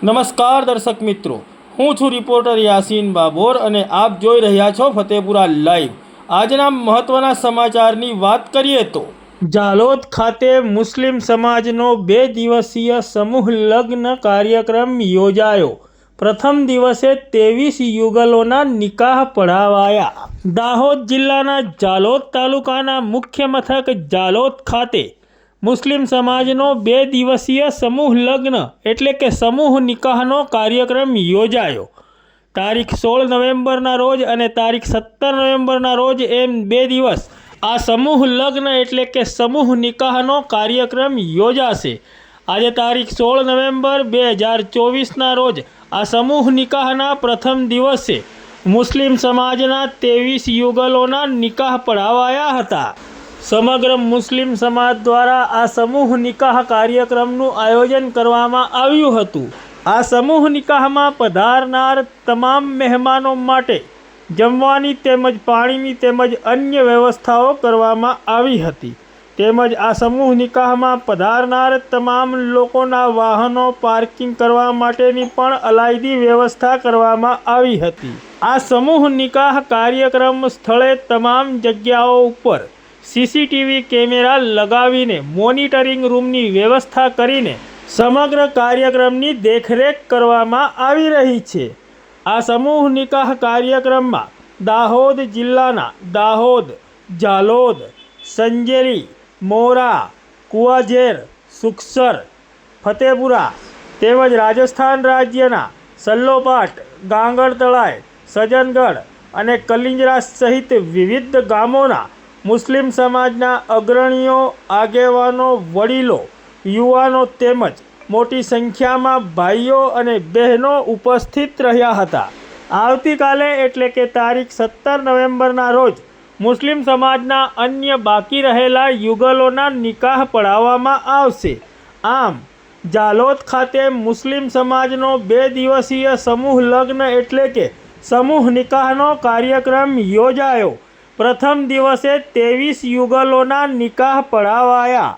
નમસ્કાર દર્શક મિત્રો, હું છું રિપોર્ટર યાસીન બાબોર અને આપ જોઈ રહ્યા છો ફતેપુરા લાઈવ। આજના મહત્વના સમાચારની વાત કરીએ તો જાલોદ ખાતે મુસ્લિમ સમાજનો 2 દિવસીય સમૂહ લગ્ન કાર્યક્રમ યોજાયો। પ્રથમ દિવસે 23 યુગલોના નિકાહ પઢાવાયા। દાહોદ જિલ્લાના જાલોદ તાલુકાના મુખ્ય મથક જાલોદ ખાતે મુસ્લિમ સમાજનો 2 દિવસીય સમૂહ લગ્ન એટલે કે સમૂહ નિકાહનો કાર્યક્રમ યોજાયો। તારીખ 16 નવેમ્બરના રોજ અને તારીખ 17 નવેમ્બરના રોજ એમ 2 દિવસ આ સમૂહ લગ્ન એટલે કે સમૂહ નિકાહનો કાર્યક્રમ યોજાશે। આજે તારીખ 16 નવેમ્બર 2024ના રોજ આ સમૂહ નિકાહના પ્રથમ દિવસે મુસ્લિમ સમાજના 23 યુગલોના નિકાહ પઢાવાયા હતા। સમગ્ર મુસ્લિમ સમાજ દ્વારા આ સમૂહ નિકાહ કાર્યક્રમનું આયોજન કરવામાં આવ્યું હતું। આ સમૂહ નિકાહમાં પધારનાર તમામ મહેમાનો માટે જમવાની તેમજ પાણીની તેમજ અન્ય વ્યવસ્થાઓ કરવામાં આવી હતી। તેમજ આ સમૂહ નિકાહમાં પધારનાર તમામ લોકોના વાહનો પાર્કિંગ કરવા માટેની પણ અલાયદી વ્યવસ્થા કરવામાં આવી હતી। આ સમૂહ નિકાહ કાર્યક્રમ સ્થળે તમામ જગ્યાઓ ઉપર સીસીટીવી કેમેરા લગાવીને મોનિટરિંગ રૂમની વ્યવસ્થા કરીને સમગ્ર કાર્યક્રમની દેખરેખ કરવામાં આવી રહી છે। આ સમૂહ નિકાહ કાર્યક્રમમાં દાહોદ જિલ્લાના દાહોદ, જાલોદ, સંજેલી, મોરા, કુવાઝેર, સુખસર, ફતેપુરા તેમજ રાજસ્થાન રાજ્યના સલ્લોપાટ, ગાંગરતળાય, સજ્જનગઢ અને કલિંજરા સહિત વિવિધ ગામોના મુસ્લિમ સમાજના અગ્રણીઓ, આગેવાનો, વડીલો, યુવાનો તેમજ મોટી સંખ્યામાં ભાઈઓ અને બહેનો ઉપસ્થિત રહ્યા હતા। આવતીકાલે એટલે કે તારીખ 17 નવેમ્બરના રોજ મુસ્લિમ સમાજના અન્ય બાકી રહેલા યુગલોના નિકાહ પઢાવવામાં આવશે। આમ જાલોદ ખાતે મુસ્લિમ સમાજનો 2 દિવસીય સમૂહ લગ્ન એટલે કે સમૂહ નિકાહનો કાર્યક્રમ યોજાયો। પ્રથમ દિવસે 23 યુગલોના નિકાહ પઢાવાયા।